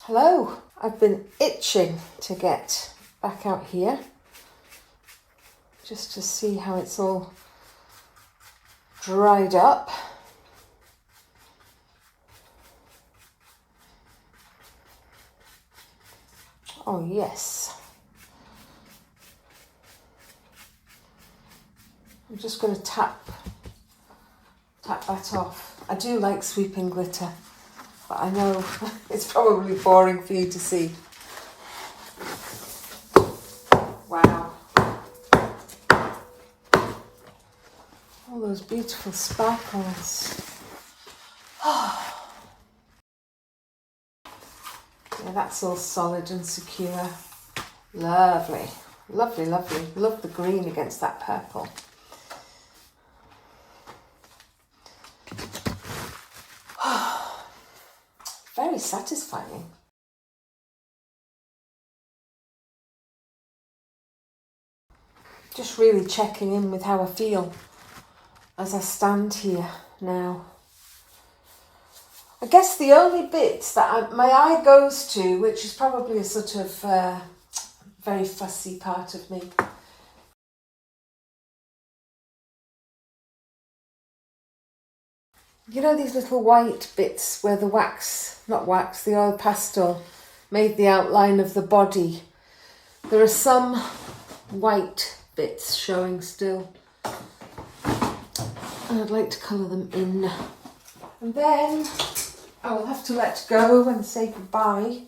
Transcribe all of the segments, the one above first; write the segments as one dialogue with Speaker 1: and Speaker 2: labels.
Speaker 1: Hello, I've been itching to get back out here just to see how it's all dried up. Oh yes. I'm just going to tap that off. I do like sweeping glitter, but I know it's probably boring for you to see. Wow. All those beautiful sparkles. Yeah, that's all solid and secure. Lovely. Lovely, lovely. Love the green against that purple. Very satisfying. Just really checking in with how I feel as I stand here now. I guess the only bit that my eye goes to, which is probably a sort of very fussy part of me, you know these little white bits where the the oil pastel made the outline of the body. There are some white bits showing still. And I'd like to colour them in. And then I will have to let go and say goodbye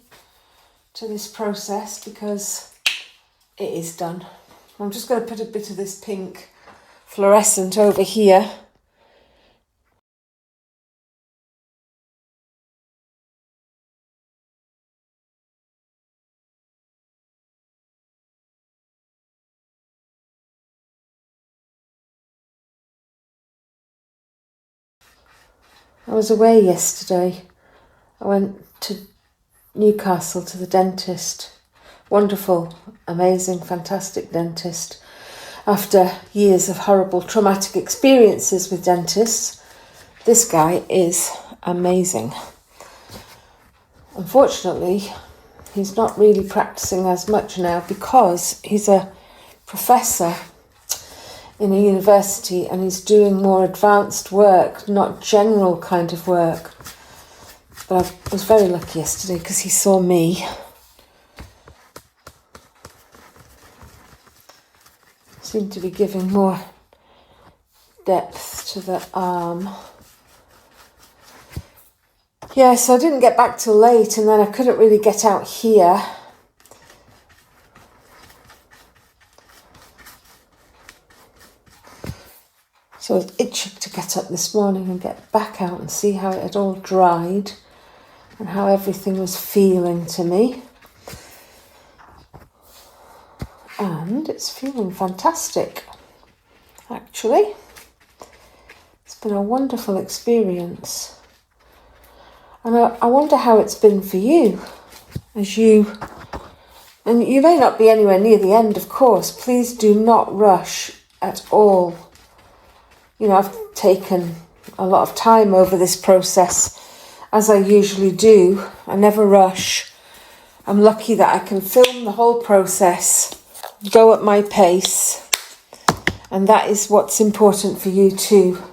Speaker 1: to this process because it is done. I'm just going to put a bit of this pink fluorescent over here. I was away yesterday. I went to Newcastle to the dentist. Wonderful, amazing, fantastic dentist. After years of horrible traumatic experiences with dentists, this guy is amazing. Unfortunately, he's not really practicing as much now because he's a professor in a university and he's doing more advanced work, not general kind of work. But I was very lucky yesterday because he saw me. Seemed to be giving more depth to the arm. Yeah, so I didn't get back till late and then I couldn't really get out here. So I was itching to get up this morning and get back out and see how it had all dried and how everything was feeling to me. And it's feeling fantastic, actually. It's been a wonderful experience. And I wonder how it's been for you, and you may not be anywhere near the end, of course. Please do not rush at all. You know, I've taken a lot of time over this process, as I usually do. I never rush. I'm lucky that I can film the whole process, go at my pace, and that is what's important for you too,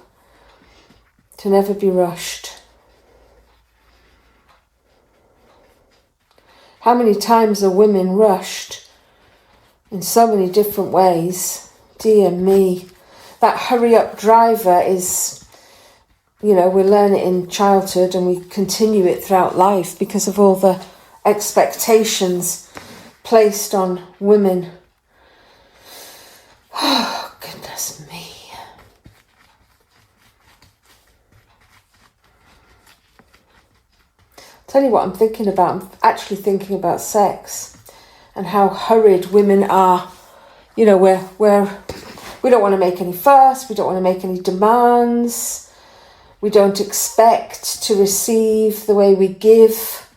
Speaker 1: to never be rushed. How many times are women rushed in so many different ways? Dear me. That hurry-up driver is, we learn it in childhood and we continue it throughout life because of all the expectations placed on women. Oh, goodness me. Tell you what I'm thinking about. I'm actually thinking about sex and how hurried women are. We don't want to make any fuss, we don't want to make any demands, we don't expect to receive the way we give.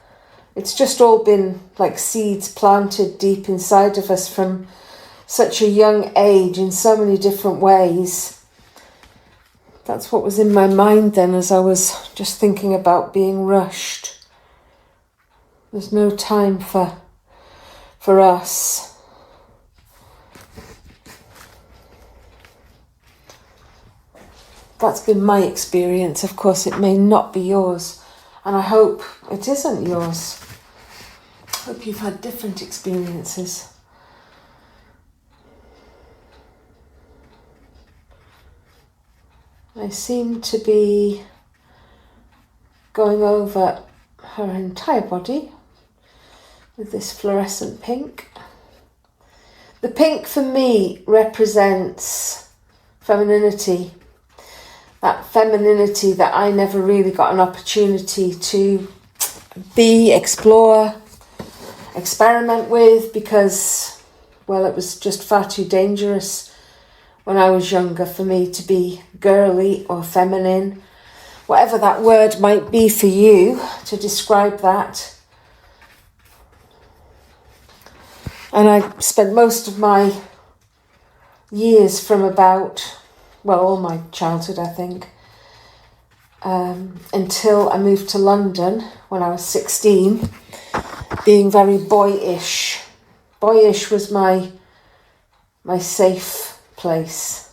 Speaker 1: It's just all been like seeds planted deep inside of us from such a young age in so many different ways. That's what was in my mind then as I was just thinking about being rushed. There's no time for us. That's been my experience. Of course, it may not be yours, and I hope it isn't yours. I hope you've had different experiences. I seem to be going over her entire body with this fluorescent pink. The pink for me represents femininity. That femininity that I never really got an opportunity to explore, experiment with, because, well, it was just far too dangerous when I was younger for me to be girly or feminine, whatever that word might be for you to describe that. And I spent most of my years from about, well, all my childhood, I think, until I moved to London when I was 16, being very boyish. Boyish was my safe place.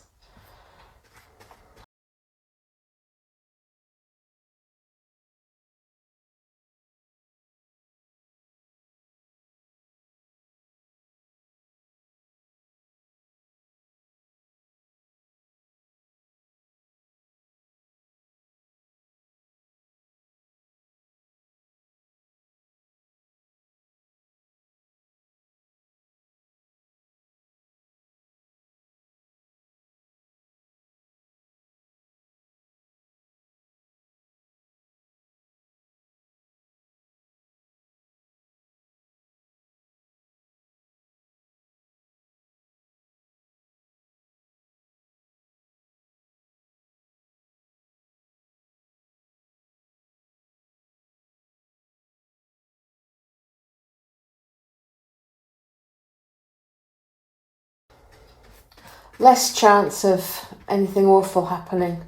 Speaker 1: Less chance of anything awful happening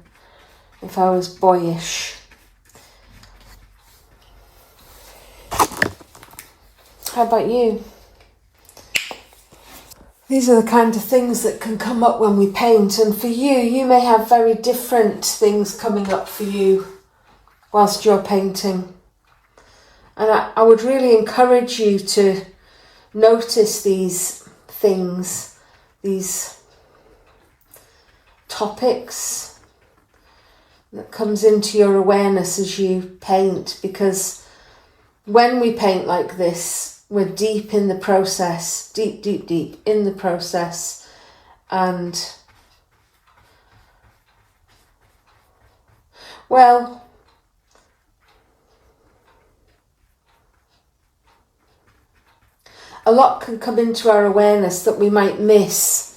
Speaker 1: if I was boyish. How about you? These are the kind of things that can come up when we paint, and for you, you may have very different things coming up for you whilst you're painting. And I would really encourage you to notice these things, these topics that comes into your awareness as you paint, because when we paint like this, we're deep in the process, deep in the process, and well, a lot can come into our awareness that we might miss.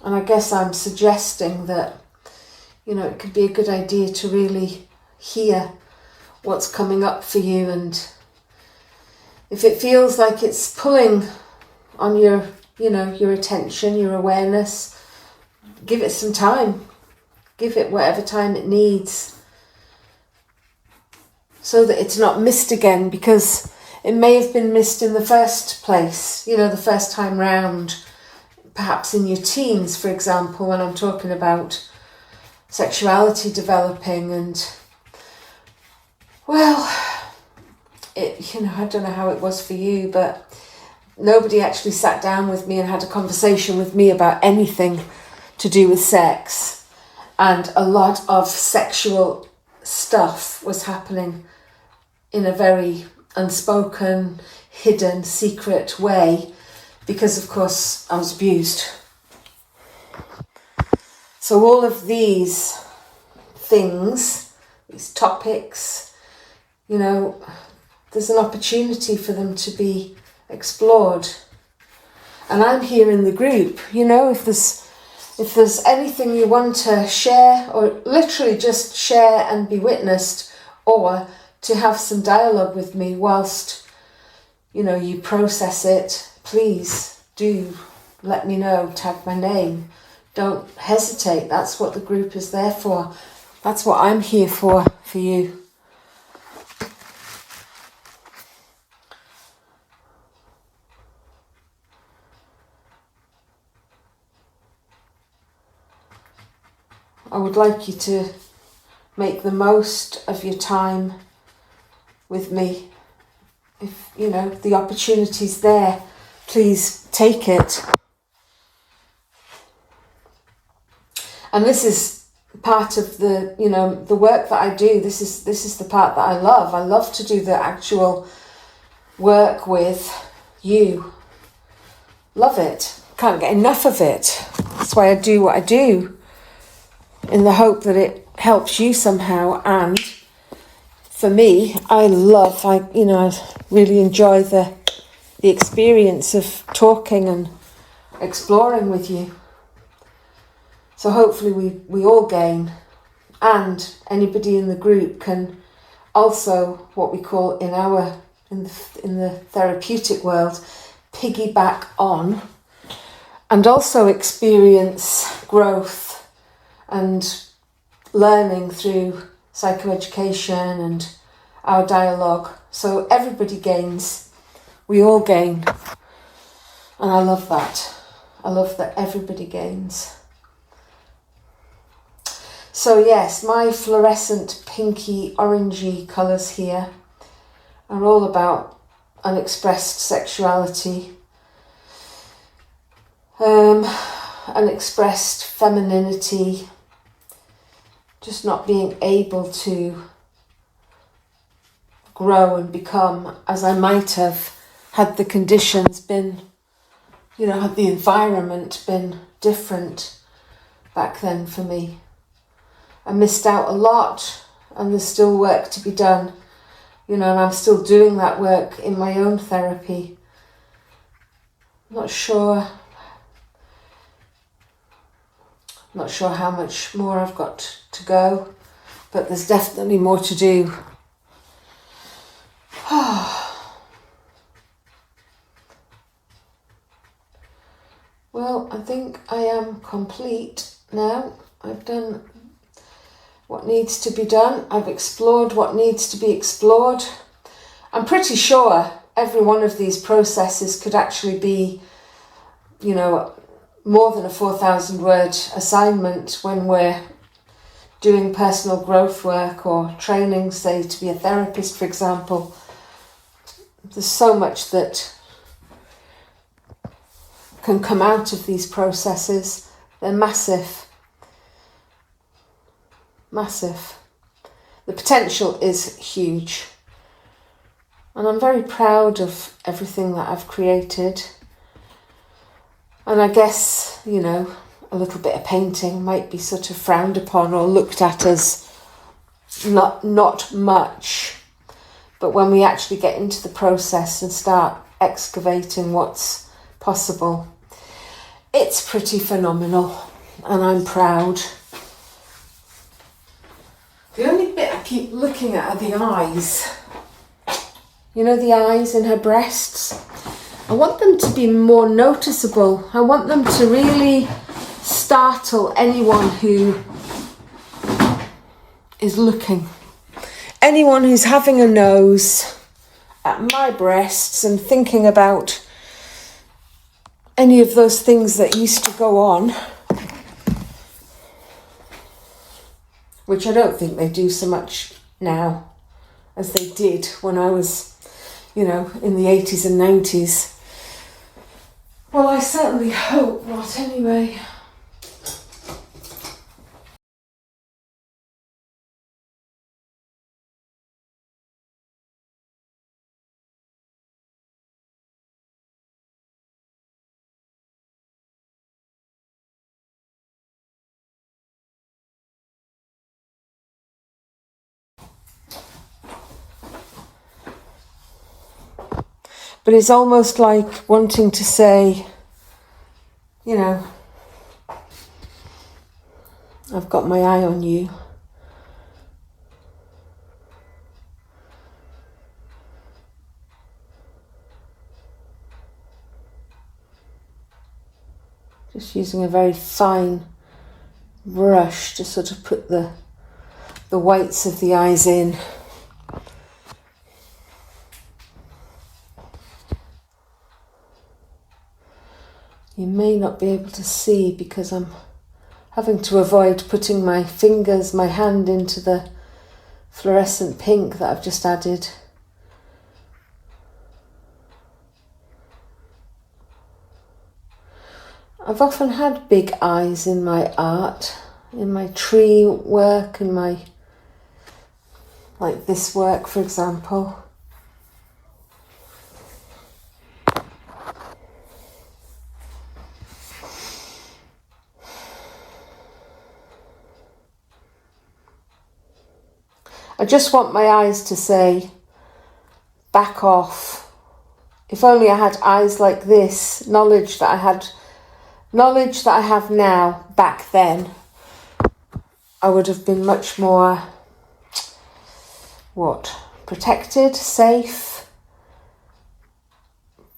Speaker 1: And I guess I'm suggesting that, it could be a good idea to really hear what's coming up for you. And if it feels like it's pulling on your, your attention, your awareness, give it some time. Give it whatever time it needs, so that it's not missed again, because it may have been missed in the first place, the first time round. Perhaps in your teens, for example, when I'm talking about sexuality developing, and well, I don't know how it was for you, but nobody actually sat down with me and had a conversation with me about anything to do with sex, and a lot of sexual stuff was happening in a very unspoken, hidden, secret way, because of course I was abused. So all of these things, these topics, there's an opportunity for them to be explored. And I'm here in the group, if there's anything you want to share, or literally just share and be witnessed, or to have some dialogue with me whilst, you process it, please do let me know, tag my name. Don't hesitate. That's what the group is there for. That's what I'm here for you. I would like you to make the most of your time with me. If, you know, the opportunity's there, please take it. And this is part of the, you know, the work that I do. This is the part that I love. I love to do the actual work with you. Love it. Can't get enough of it. That's why I do what I do, in the hope that it helps you somehow. And for me, I really enjoy the experience of talking and exploring with you. So hopefully we all gain, and anybody in the group can also, what we call in the therapeutic world, piggyback on and also experience growth and learning through psychoeducation and our dialogue. So everybody gains, we all gain, and I love that. I love that everybody gains. So yes, my fluorescent pinky orangey colours here are all about unexpressed sexuality, unexpressed femininity, just not being able to grow and become as I might have had the conditions been, you know, had the environment been different back then for me. I missed out a lot, and there's still work to be done, you know, and I'm still doing that work in my own therapy. I'm not sure how much more I've got to go, but there's definitely more to do. Well, I think I am complete now. I've done what needs to be done. I've explored what needs to be explored. I'm pretty sure every one of these processes could actually be, you know, more than a 4,000 word assignment when we're doing personal growth work or training, say, to be a therapist, for example. There's so much that can come out of these processes. They're massive. Massive. The potential is huge. And I'm very proud of everything that I've created. And I guess, you know, a little bit of painting might be sort of frowned upon or looked at as not much. But when we actually get into the process and start excavating what's possible, it's pretty phenomenal. And I'm proud. The only bit I keep looking at are the eyes. You know, the eyes in her breasts. I want them to be more noticeable. I want them to really startle anyone who is looking. Anyone who's having a nose at my breasts and thinking about any of those things that used to go on, which I don't think they do so much now as they did when I was, you know, in the 80s and 90s. Well, I certainly hope not anyway. But it's almost like wanting to say, you know, I've got my eye on you. Just using a very fine brush to sort of put the whites of the eyes in. You may not be able to see because I'm having to avoid putting my hand into the fluorescent pink that I've just added. I've often had big eyes in my art, in my tree work and like this work, for example. I just want my eyes to say, back off. If only I had eyes like this, knowledge that I have now, back then, I would have been much more, protected, safe,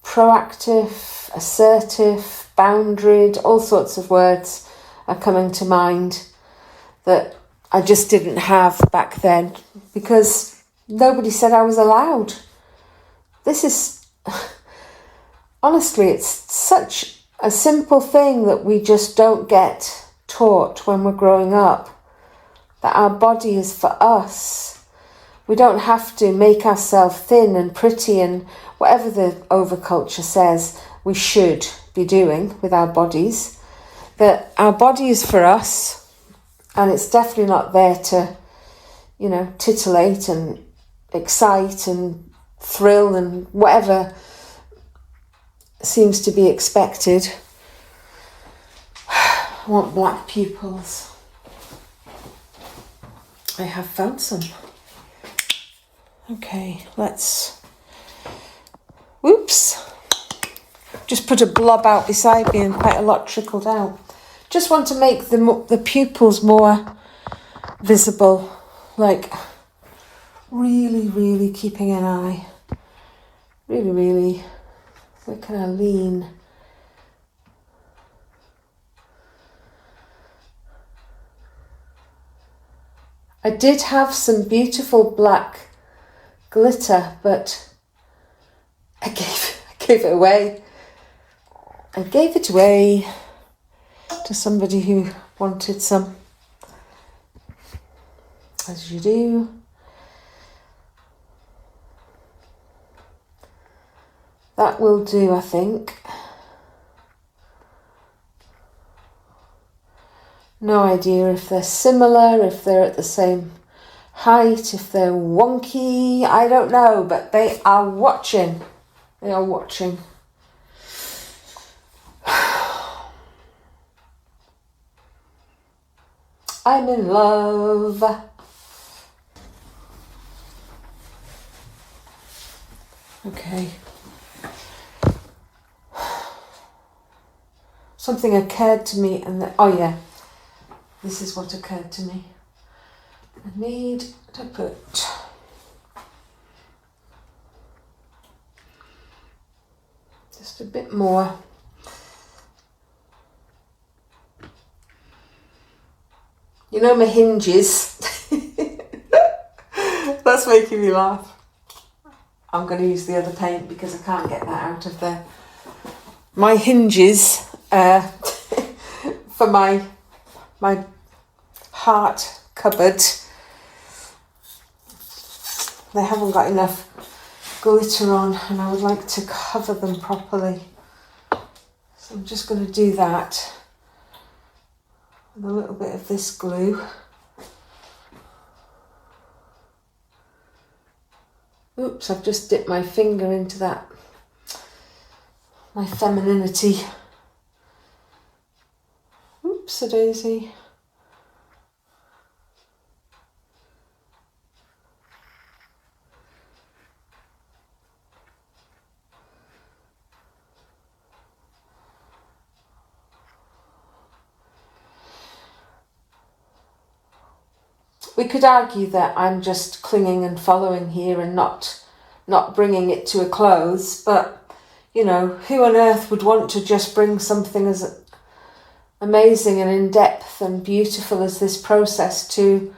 Speaker 1: proactive, assertive, boundaried, all sorts of words are coming to mind that I just didn't have back then because nobody said I was allowed. This is, honestly, it's such a simple thing that we just don't get taught when we're growing up, that our body is for us. We don't have to make ourselves thin and pretty and whatever the overculture says we should be doing with our bodies, that our body is for us. And it's definitely not there to, titillate and excite and thrill and whatever seems to be expected. I want black pupils. I have found some. Okay, whoops. Just put a blob out beside me and quite a lot trickled out. Just want to make the pupils more visible, like really, really keeping an eye. Really, really. Where can I lean? I did have some beautiful black glitter, but I gave it away. I gave it away to somebody who wanted some, as you do. That will do, I think. No idea if they're similar, if they're at the same height, if they're wonky, I don't know, but they are watching. They are watching. I'm in love. Okay. Something occurred to me this is what occurred to me. I need to put just a bit more. You know my hinges? That's making me laugh. I'm going to use the other paint because I can't get that out of there. My hinges for my heart cupboard, they haven't got enough glitter on and I would like to cover them properly. So I'm just going to do that. And a little bit of this glue. Oops, I've just dipped my finger into that. My femininity. Oops-a-daisy. We could argue that I'm just clinging and following here and not bringing it to a close, but, who on earth would want to just bring something as amazing and in-depth and beautiful as this process to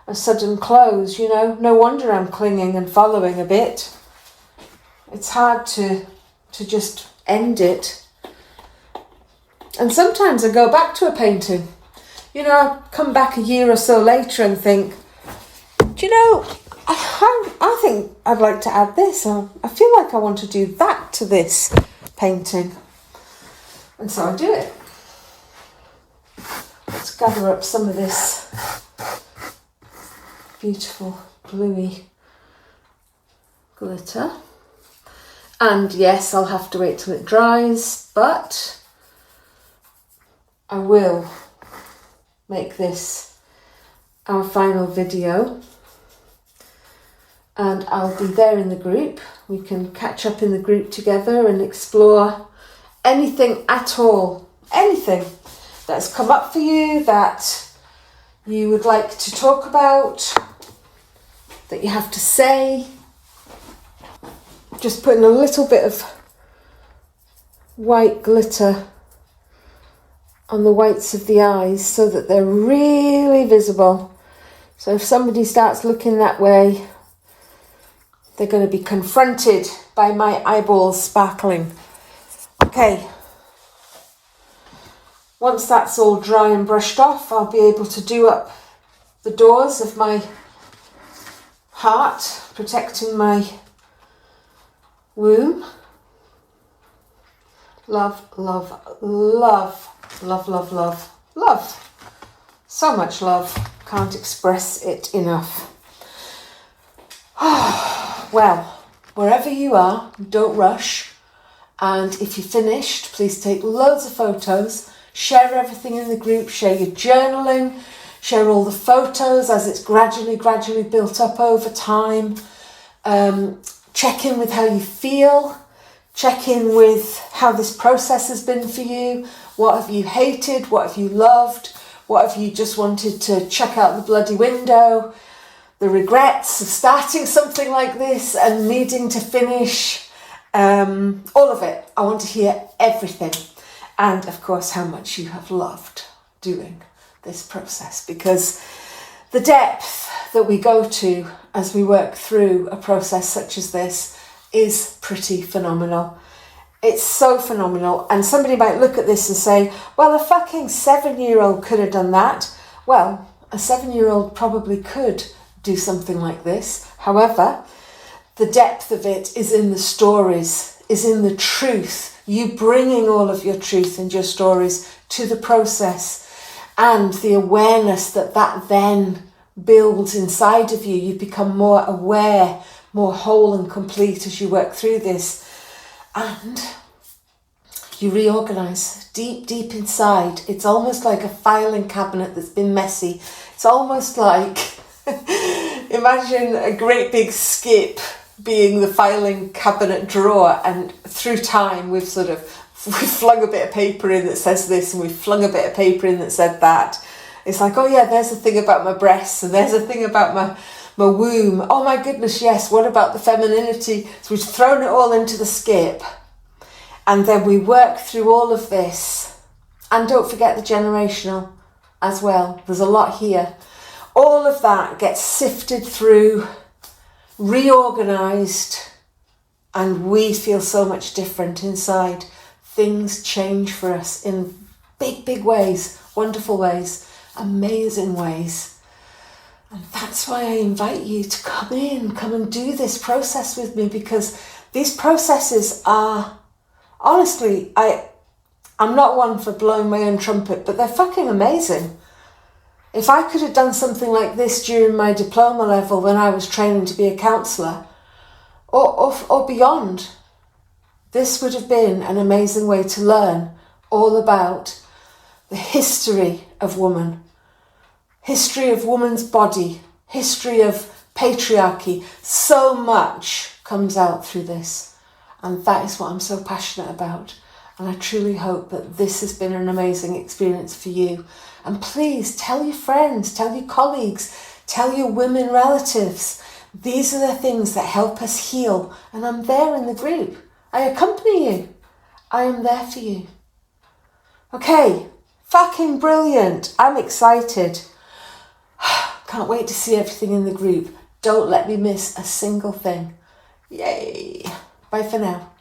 Speaker 1: a sudden close, No wonder I'm clinging and following a bit. It's hard to just end it. And sometimes I go back to a painting. you know, I come back a year or so later and think, do you know, I think I'd like to add this, or I feel like I want to do that to this painting. And so I do it. Let's gather up some of this beautiful bluey glitter. And yes, I'll have to wait till it dries, but I will make this our final video. And I'll be there in the group. We can catch up in the group together and explore anything at all, anything that's come up for you that you would like to talk about, that you have to say. Just putting a little bit of white glitter on the whites of the eyes so that they're really visible. So if somebody starts looking that way, they're going to be confronted by my eyeballs sparkling. Okay. Once that's all dry and brushed off, I'll be able to do up the doors of my heart, protecting my womb. Love, love, love, love, love, love, love. So much love. Can't express it enough. Well, wherever you are, don't rush. And if you're finished, please take loads of photos. Share everything in the group. Share your journaling. Share all the photos as it's gradually built up over time. Check in with how you feel. Check in with how this process has been for you. What have you hated? What have you loved? What have you just wanted to chuck out the bloody window? The regrets of starting something like this and needing to finish. All of it. I want to hear everything. And of course, how much you have loved doing this process, because the depth that we go to as we work through a process such as this is pretty phenomenal. It's so phenomenal. And somebody might look at this and say, well, a fucking 7-year-old could have done that. Well, a 7-year-old probably could do something like this. However, the depth of it is in the stories, is in the truth. You bringing all of your truth and your stories to the process, and the awareness that that then builds inside of you. You become more aware, more whole and complete as you work through this. And you reorganize deep inside. It's almost like a filing cabinet that's been messy. It's almost like, imagine a great big skip being the filing cabinet drawer, and through time we've flung a bit of paper in that says this, and we've flung a bit of paper in that said that. It's like, oh yeah, there's a thing about my breasts, and there's a thing about my womb. Oh my goodness, yes, what about the femininity? So we've thrown it all into the skip, and then we work through all of this. And don't forget the generational as well. There's a lot here. All of that gets sifted through, reorganized, and we feel so much different inside. Things change for us in big ways, wonderful ways, amazing ways. And that's why I invite you to come and do this process with me, because these processes are, honestly, I'm not one for blowing my own trumpet, but they're fucking amazing. If I could have done something like this during my diploma level when I was training to be a counsellor, or beyond, this would have been an amazing way to learn all about the history of woman, history of woman's body, history of patriarchy. So much comes out through this, and that is what I'm so passionate about. And I truly hope that this has been an amazing experience for you. And please tell your friends, tell your colleagues, tell your women relatives. These are the things that help us heal. And I'm there in the group. I accompany you. I am there for you. Okay, fucking brilliant. I'm excited. Can't wait to see everything in the group. Don't let me miss a single thing. Yay. Bye for now.